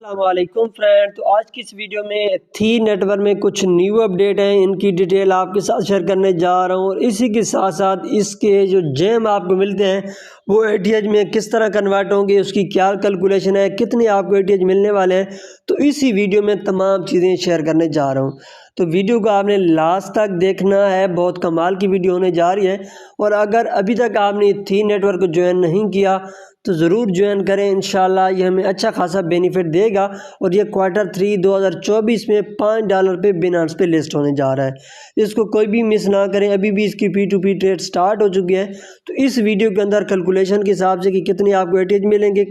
अस्सलामुअलैकुम फ्रेंड। तो आज की इस वीडियो में थी नेटवर्क में कुछ न्यू अपडेट हैं, इनकी डिटेल आपके साथ शेयर करने जा रहा हूं। और इसी के साथ साथ इसके जो जेम आपको मिलते हैं वो एटीएच में किस तरह कन्वर्ट होंगे, उसकी क्या कैलकुलेशन है, कितने आपको एटीएच मिलने वाले हैं, तो इसी वीडियो में तमाम चीज़ें शेयर करने जा रहा हूं। तो वीडियो को आपने लास्ट तक देखना है, बहुत कमाल की वीडियो होने जा रही है। और अगर अभी तक आपने थी नेटवर्क को ज्वाइन नहीं किया तो ज़रूर ज्वाइन करें, इंशाल्लाह ये हमें अच्छा खासा बेनिफिट देगा। और ये Q3 2024 में $5 पे बिनांस पे लिस्ट होने जा रहा है, इसको कोई भी मिस ना करें। अभी भी इसकी P2P ट्रेड स्टार्ट हो चुकी है। तो इस वीडियो के अंदर कैलकुलेशन के हिसाब से कि कितने आपको एटीएच मिलेंगे,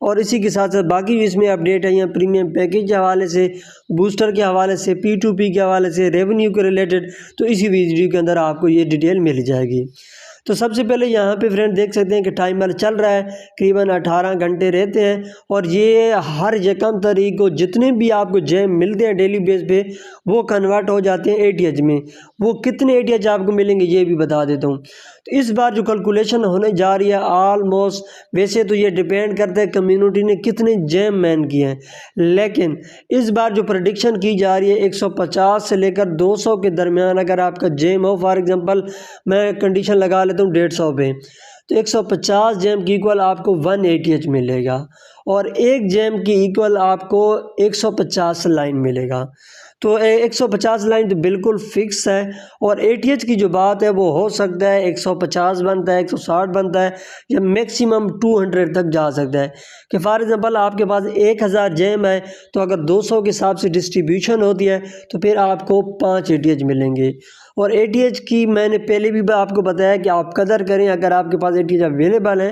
और इसी के साथ साथ बाकी इसमें अपडेट है यहाँ प्रीमियम पैकेज के हवाले से, बूस्टर के हवाले से, P2P के हवाले से, रेवेन्यू के रिलेटेड, तो इसी वीडियो के अंदर आपको ये डिटेल मिल जाएगी। तो सबसे पहले यहाँ पे फ्रेंड देख सकते हैं कि टाइमर चल रहा है, करीबन 18 घंटे रहते हैं। और ये हर यकम तारीख को जितने भी आपको जेम मिलते हैं डेली बेस पे वो कन्वर्ट हो जाते हैं एटीएच में। वो कितने एटीएच आपको मिलेंगे ये भी बता देता हूँ। तो इस बार जो कैलकुलेशन होने जा रही है ऑलमोस्ट, वैसे तो ये डिपेंड करता है कम्युनिटी ने कितने जेम मैन किए हैं, लेकिन इस बार जो प्रेडिक्शन की जा रही है 150 से लेकर 200 के दरमियान अगर आपका जेम हो, फॉर एग्जांपल मैं कंडीशन लगा लेता हूँ 150 पे, तो 150 जेम की इक्वल आपको 1 एटीएच मिलेगा, और एक जेम की इक्वल आपको 150 लाइन मिलेगा। तो 150 लाइन तो बिल्कुल फिक्स है। और एटीएच की जो बात है वो हो सकता है 150 बनता है, 160 बनता है, या मैक्सिमम 200 तक जा सकता है। कि फॉर एग्जांपल आपके पास 1000 जेम है, तो अगर 200 के हिसाब से डिस्ट्रीब्यूशन होती है तो फिर आपको 5 एटीएच मिलेंगे। और एटीएच की मैंने पहले भी आपको बताया कि आप कदर करें, अगर आपके पास एटीएच अवेलेबल है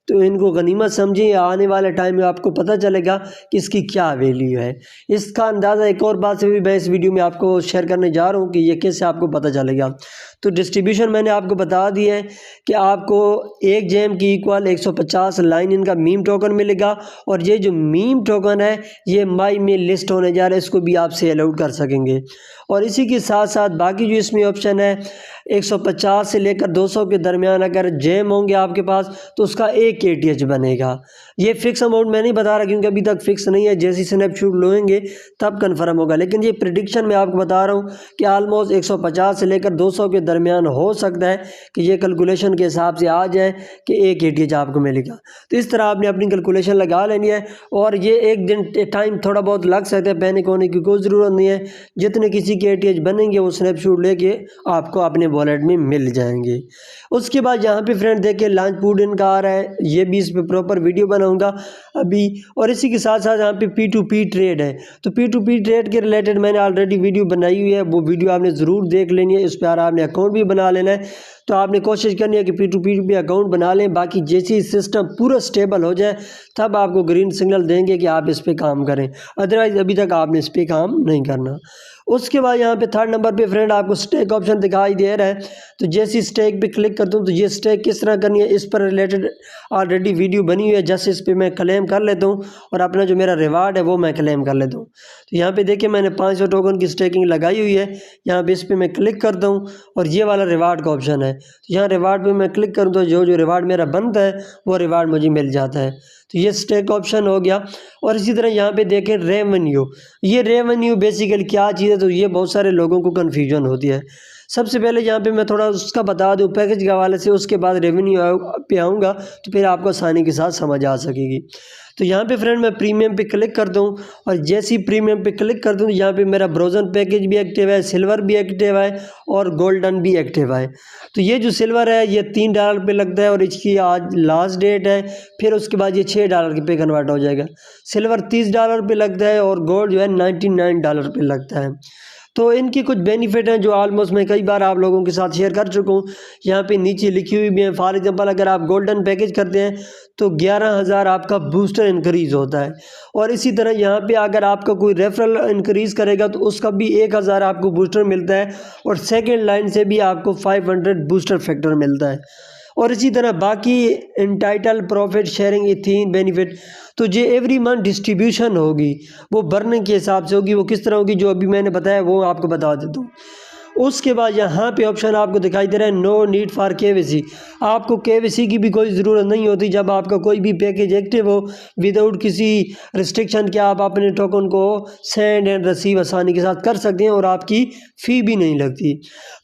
तो इनको गनीमत समझिए। आने वाले टाइम में आपको पता चलेगा कि इसकी क्या वैल्यू है। इसका अंदाज़ा एक और बात से भी मैं इस वीडियो में आपको शेयर करने जा रहा हूँ कि ये कैसे आपको पता चलेगा। तो डिस्ट्रीब्यूशन मैंने आपको बता दिया है कि आपको एक जेम की इक्वल 150 लाइन इनका मीम टोकन मिलेगा। और ये जो मीम टोकन है ये माई में लिस्ट होने जा रहा है, इसको भी आप सेल आउट कर सकेंगे। और इसी के साथ साथ बाकी जो इसमें ऑप्शन है 150 से लेकर 200 के दरमियान अगर जेम होंगे आपके पास तो उसका एक एटीएच बनेगा। ये फिक्स अमाउंट मैं नहीं बता रहा क्योंकि अभी तक फिक्स नहीं है, जैसी स्नैपशॉट लोएंगे तब कन्फर्म होगा। लेकिन ये प्रिडिक्शन मैं आपको बता रहा हूँ कि ऑलमोस्ट 150 से लेकर 200 के दरमियान हो सकता है कि ये कैलकुलेशन के हिसाब से आ जाए कि एक एटीएच आपको मिलेगा। तो इस तरह आपने अपनी कैलकुलेशन लगा लेनी है। और ये एक दिन टाइम थोड़ा बहुत लग सकता है, पैनिक होने की कोई ज़रूरत नहीं है। जितने किसी के एटीएच बनेंगे वो स्नैपशॉट लेके आपको अपने वॉलेट में मिल जाएंगे। उसके बाद यहाँ पे फ्रेंड देखिए लॉन्च पूड इनका आ रहा है, ये भी इस पे प्रॉपर वीडियो बनाऊंगा अभी। और इसी के साथ साथ यहाँ पे P2P ट्रेड है, तो P2P ट्रेड के रिलेटेड मैंने ऑलरेडी वीडियो बनाई हुई है, वो वीडियो आपने ज़रूर देख लेनी है। इस पर आपने अकाउंट भी बना लेना है। तो आपने कोशिश करनी है कि P2P भी अकाउंट बना लें। बाकी जैसे सिस्टम पूरा स्टेबल हो जाए तब आपको ग्रीन सिग्नल देंगे कि आप इस पर काम करें, अदरवाइज़ अभी तक आपने इस पर काम नहीं करना। उसके बाद यहाँ पे थर्ड नंबर पे फ्रेंड आपको स्टेक ऑप्शन दिखाई दे रहा है। तो जैसे स्टेक पे क्लिक करता हूँ तो ये स्टेक किस तरह करनी है इस पर रिलेटेड ऑलरेडी वीडियो बनी हुई है। जैसे इस पर मैं क्लेम कर लेता हूँ और अपना जो मेरा रिवार्ड है वो मैं क्लेम कर लेता हूँ। तो यहाँ पे देखिए मैंने 500 टोकन की स्टेकिंग लगाई हुई है। यहाँ पे इस पर मैं क्लिक करता हूँ और ये वाला रिवार्ड का ऑप्शन है। तो यहाँ रिवार्ड पर मैं क्लिक करूँ तो जो रिवार्ड मेरा बनता है वो रिवार्ड मुझे मिल जाता है। तो ये स्टेक ऑप्शन हो गया। और इसी तरह यहाँ पे देखें रेवेन्यू, ये रेवेन्यू बेसिकली क्या चीज़ है, तो ये बहुत सारे लोगों को कन्फ्यूजन होती है। सबसे पहले यहाँ पे मैं थोड़ा उसका बता दूँ पैकेज के हवाले से, उसके बाद रेवेन्यू पे आऊँगा तो फिर आपको आसानी के साथ समझ आ सकेगी। तो यहाँ पे फ्रेंड मैं प्रीमियम पे क्लिक करता हूँ और जैसे ही प्रीमियम पे क्लिक करता हूँ यहाँ पे मेरा ब्रोजन पैकेज भी एक्टिव है, सिल्वर भी एक्टिव है और गोल्डन भी एक्टिव है। तो ये जो सिल्वर है ये $3 पे लगता है और इसकी आज लास्ट डेट है। फिर उसके बाद ये $6 पे कन्वर्ट हो जाएगा। सिल्वर $30 पे लगता है और गोल्ड जो है $99 पे लगता है। तो इनकी कुछ बेनिफिट हैं जो ऑलमोस्ट मैं कई बार आप लोगों के साथ शेयर कर चुका हूँ, यहाँ पे नीचे लिखी हुई भी है। फॉर एग्जांपल अगर आप गोल्डन पैकेज करते हैं तो 11,000 आपका बूस्टर इंक्रीज़ होता है। और इसी तरह यहाँ पे अगर आपका कोई रेफरल इंक्रीज़ करेगा तो उसका भी 1000 आपको बूस्टर मिलता है। और सेकेंड लाइन से भी आपको 500 बूस्टर फैक्टर मिलता है। और इसी तरह बाकी इंटाइटल प्रॉफिट शेयरिंग इथीन बेनिफिट, तो जो एवरी मंथ डिस्ट्रीब्यूशन होगी वो भरने के हिसाब से होगी। वो किस तरह होगी जो अभी मैंने बताया वो आपको बता देता हूँ। उसके बाद यहाँ पे ऑप्शन आपको दिखाई दे रहा है नो नीड फॉर केवाईसी। आपको केवाईसी की भी कोई ज़रूरत नहीं होती जब आपका कोई भी पैकेज एक्टिव हो, विदाउट किसी रिस्ट्रिक्शन के आप अपने टोकन को सेंड एंड रिसीव आसानी के साथ कर सकते हैं और आपकी फ़ी भी नहीं लगती।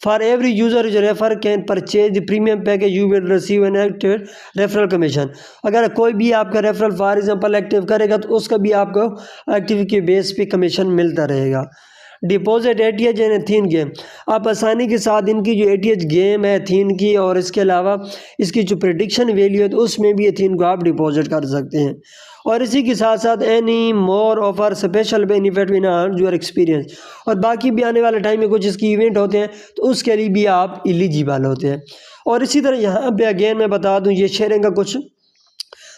फॉर एवरी यूज़र जो refer can purchase the premium package you will receive an active referral commission. अगर कोई भी आपका रेफरल फॉर एग्जांपल एक्टिव करेगा तो उसका भी आपको एक्टिव के बेस पे कमीशन मिलता रहेगा। Deposit ATH and ethene game, आप आसानी के साथ इनकी जो एटीएच गेम है एथीन की और इसके अलावा इसकी जो प्रेडिक्शन वैल्यू है तो उसमें भी एथीन को आप डिपॉजिट कर सकते हैं। और इसी के साथ साथ any more offer special benefit win your experience, और बाकी भी आने वाले टाइम में कुछ इसकी इवेंट होते हैं तो उसके लिए भी आप एलिजिबल होते हैं। और इसी तरह यहाँ पे अगेन मैं बता दूँ ये शेयरिंग का कुछ,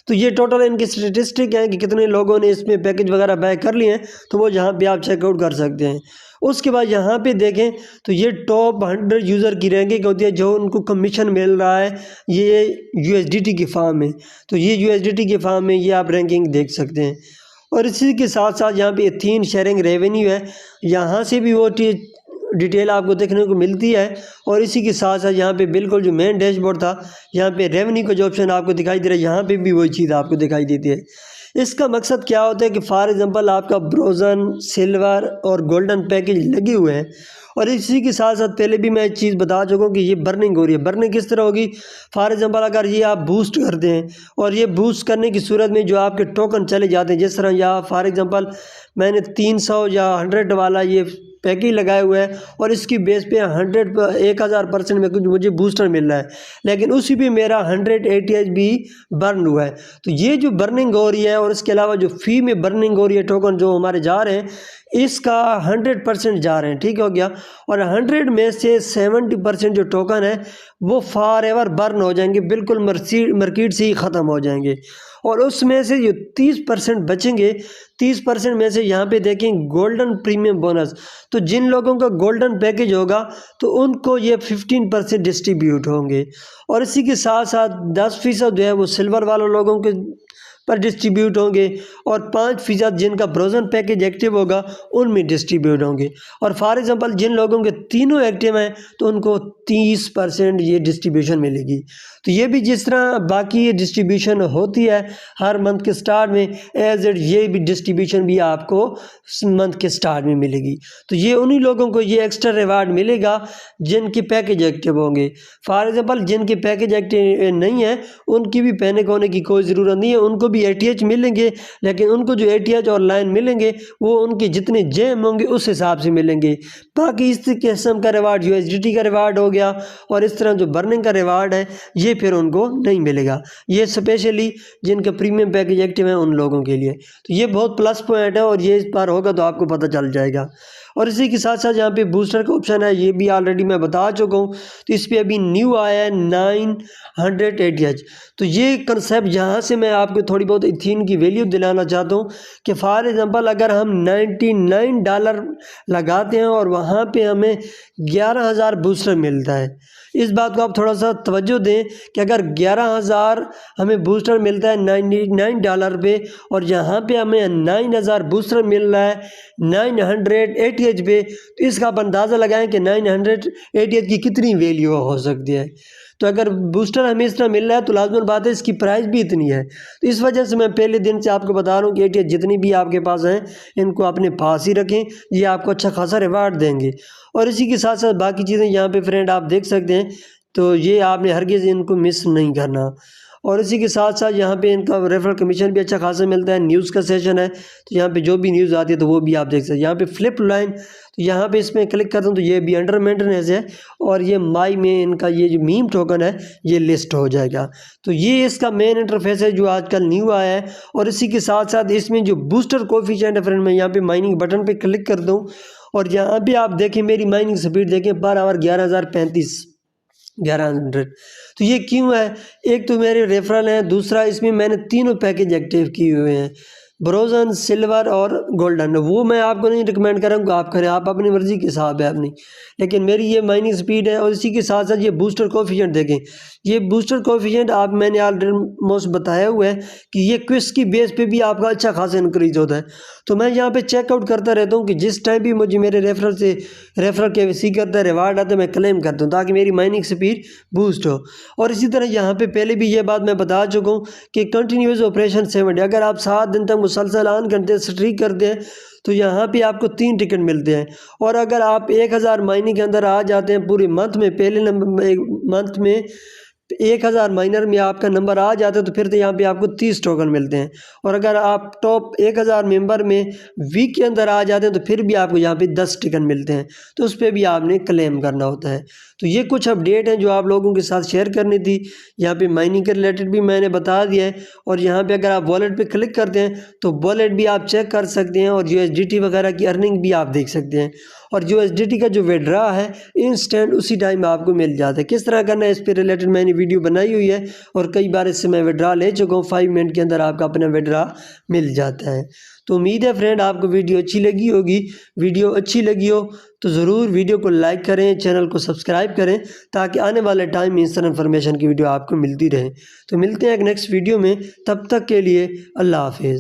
तो ये टोटल इनकी स्टेटिस्टिक है कि कितने लोगों ने इसमें पैकेज वगैरह बाय कर लिए हैं, तो वो यहाँ पे आप चेकआउट कर सकते हैं। उसके बाद यहाँ पे देखें तो ये टॉप 100 यूज़र की रैंकिंग होती है जो उनको कमीशन मिल रहा है ये यूएसडीटी की फार्म में, तो ये यूएसडीटी की फार्म में ये आप रैंकिंग देख सकते हैं। और इसी के साथ साथ यहाँ पे एथीन शेयरिंग रेवेन्यू है, यहाँ से भी वो डिटेल आपको देखने को मिलती है। और इसी के साथ साथ यहाँ पे बिल्कुल जो मेन डैशबोर्ड था यहाँ पे रेवेन्यू का जो ऑप्शन आपको दिखाई दे रहा है यहाँ पे भी वही चीज़ आपको दिखाई देती है। इसका मकसद क्या होता है कि फॉर एग्जांपल आपका ब्रोजन, सिल्वर और गोल्डन पैकेज लगे हुए हैं, और इसी के साथ साथ पहले भी मैं एक चीज़ बता चुका हूँ कि ये बर्निंग हो रही है। बर्निंग किस तरह होगी, फॉर एग्जांपल अगर ये आप बूस्ट करते हैं और ये बूस्ट करने की सूरत में जो आपके टोकन चले जाते हैं, जिस तरह यहाँ फॉर एग्जांपल मैंने 300 या 100 वाला ये पैकेज लगाए हुए हैं और इसकी बेस पे 1000% में कुछ मुझे बूस्टर मिल रहा है, लेकिन उसी पे मेरा 100 ATH भी बर्न हुआ है। तो ये जो बर्निंग हो रही है और इसके अलावा जो फ़ी में बर्निंग हो रही है टोकन जो हमारे जा रहे हैं इसका 100% जा रहे हैं, ठीक हो गया। और 100 में से 70% जो टोकन है वो फॉर एवर बर्न हो जाएंगे, बिल्कुल मार्केट से ही ख़त्म हो जाएंगे। और उसमें से जो 30% बचेंगे, 30% में से यहाँ पे देखें गोल्डन प्रीमियम बोनस, तो जिन लोगों का गोल्डन पैकेज होगा तो उनको ये 15% डिस्ट्रीब्यूट होंगे। और इसी के साथ साथ 10% जो है वो सिल्वर वाले लोगों के पर डिस्ट्रीब्यूट होंगे और 5% जिनका ब्रोजन पैकेज एक्टिव होगा उनमें डिस्ट्रीब्यूट होंगे। और फॉर एग्जांपल जिन लोगों के तीनों एक्टिव हैं तो उनको 30% ये डिस्ट्रीब्यूशन मिलेगी। तो ये भी जिस तरह बाकी ये डिस्ट्रीब्यूशन होती है हर मंथ के स्टार्ट में, एज इट ये भी डिस्ट्रीब्यूशन भी आपको मंथ के स्टार्ट में मिलेगी। तो ये उन्हीं लोगों को ये एक्स्ट्रा रिवार्ड मिलेगा जिनके पैकेज एक्टिव होंगे। फॉर एग्जांपल जिनके पैकेज एक्टिव नहीं है उनकी भी पैनिक होने की कोई ज़रूरत नहीं है, उनको भी ATH मिलेंगे, लेकिन उनको जो ATH और लाइन मिलेंगे वो उनके जितने जेम होंगे उस हिसाब से मिलेंगे। बाकी इस किस्म का रिवार्ड USDT का रिवार्ड हो गया और इस तरह जो बर्निंग का रिवार्ड है ये फिर उनको नहीं मिलेगा, ये स्पेशली जिनका प्रीमियम पैकेज एक्टिव है उन लोगों के लिए। तो ये बहुत प्लस पॉइंट है और ये इस बार होगा तो आपको पता चल जाएगा। और इसी के साथ साथ यहाँ पे बूस्टर का ऑप्शन है, ये भी ऑलरेडी मैं बता चुका हूँ। तो इस पर अभी न्यू आया है 900 ATH। तो ये कंसेप्ट यहाँ से मैं आपको थोड़ी बहुत इथीन की वैल्यू दिलाना चाहता हूँ कि फॉर एग्जांपल अगर हम $99 लगाते हैं और वहाँ पे हमें 11,000 बूस्टर मिलता है, इस बात को आप थोड़ा सा तवज्जो दें कि अगर 11,000 हमें बूस्टर मिलता है $99 पे और यहाँ पे हमें 9,000 बूस्टर मिल रहा है 900 ATH पे, तो इसका आप अंदाज़ा लगाएं कि 900 ATH की कितनी वैल्यू हो सकती है। तो अगर बूस्टर हमें इस तरह मिल रहा है तो लाजमन बात है इसकी प्राइस भी इतनी है। तो इस वजह से मैं पहले दिन से आपको बता रहा हूँ कि ATH जितनी भी आपके पास हैं इनको अपने पास ही रखें, ये आपको अच्छा खासा रिवार्ड देंगे। और इसी के साथ साथ बाकी चीज़ें यहाँ पे फ्रेंड आप देख सकते हैं, तो ये आपने हरगिज़ इनको मिस नहीं करना। और इसी के साथ साथ यहाँ पे इनका रेफरल कमीशन भी अच्छा खासा मिलता है। न्यूज़ का सेशन है तो यहाँ पे जो भी न्यूज़ आती है तो वो भी आप देख सकते हैं। यहाँ पे फ्लिप लाइन, तो यहाँ पे इसमें क्लिक करता हूँ तो ये भी अंडर मेंटेनेंस है और ये माई में इनका ये जो मीम टोकन है ये लिस्ट हो जाएगा। तो ये इसका मेन इंटरफेस है जो आजकल न्यू आया है। और इसी के साथ साथ इसमें जो बूस्टर कोफिशिएंट है फ्रेंड, मैं यहाँ पे माइनिंग बटन पे क्लिक कर दूँ और यहाँ पे आप देखें मेरी माइनिंग स्पीड देखें पर आवर 11,035 तो ये क्यों है, एक तो मेरे रेफरल हैं, दूसरा इसमें मैंने तीनों पैकेज एक्टिव किए हुए हैं। ब्रोजन, सिल्वर और गोल्डन, वो मैं आपको नहीं रिकमेंड करूँगा, आप करें, आप अपनी मर्ज़ी के हिसाब है अपनी। लेकिन मेरी ये माइनिंग स्पीड है और इसी के साथ साथ ये बूस्टर कोफिशिएंट देखें। ये बूस्टर कोफिशिएंट आप मैंने ऑलमोस्ट बताया हुआ है कि ये क्विज की बेस पे भी आपका अच्छा खासा इंक्रीज होता है। तो मैं यहाँ पे चेकआउट करता रहता हूँ कि जिस टाइम भी मुझे मेरे रेफरल के सी करता है रिवार्ड आता है, मैं क्लेम करता हूँ ताकि मेरी माइनिंग स्पीड बूस्ट हो। और इसी तरह यहाँ पे पहले भी ये बात मैं बता चुका हूँ कि कंटिन्यूस ऑपरेशन 7 डे, अगर आप 7 दिन तक मुसलसल ऑन करते हैं, स्ट्रीक करते हैं, तो यहाँ पे आपको 3 टिकट मिलते हैं। और अगर आप 1000 माइनिंग के अंदर आ जाते हैं पूरे मंथ में, पहले नंबर मंथ में 1000 माइनर में आपका नंबर आ जाता है, तो फिर तो यहाँ पे आपको 30 टोकन मिलते हैं। और अगर आप टॉप 1000 मेंबर में वीक के अंदर आ जाते हैं, तो फिर भी आपको यहाँ पे 10 टिकट मिलते हैं, तो उस पर भी आपने क्लेम करना होता है। तो ये कुछ अपडेट हैं जो आप लोगों के साथ शेयर करनी थी। यहाँ पे माइनिंग के रिलेटेड भी मैंने बता दिया है। और यहाँ पे अगर आप वॉलेट पे क्लिक करते हैं तो वॉलेट भी आप चेक कर सकते हैं और USDT वगैरह की अर्निंग भी आप देख सकते हैं। और USDT का जो विड्रॉ है इंस्टेंट उसी टाइम आपको मिल जाता है। किस तरह करना है इस पर रिलेटेड मैंने वीडियो बनाई हुई है और कई बार इससे मैं विड्रॉ ले चुका हूँ। 5 मिनट के अंदर आपका अपना विड्रॉ मिल जाता है। तो उम्मीद है फ्रेंड आपको वीडियो अच्छी लगी होगी। वीडियो अच्छी लगी हो तो ज़रूर वीडियो को लाइक करें, चैनल को सब्सक्राइब करें ताकि आने वाले टाइम में इस तरह इन्फॉर्मेशन की वीडियो आपको मिलती रहे। तो मिलते हैं एक नेक्स्ट वीडियो में, तब तक के लिए अल्लाह हाफिज़।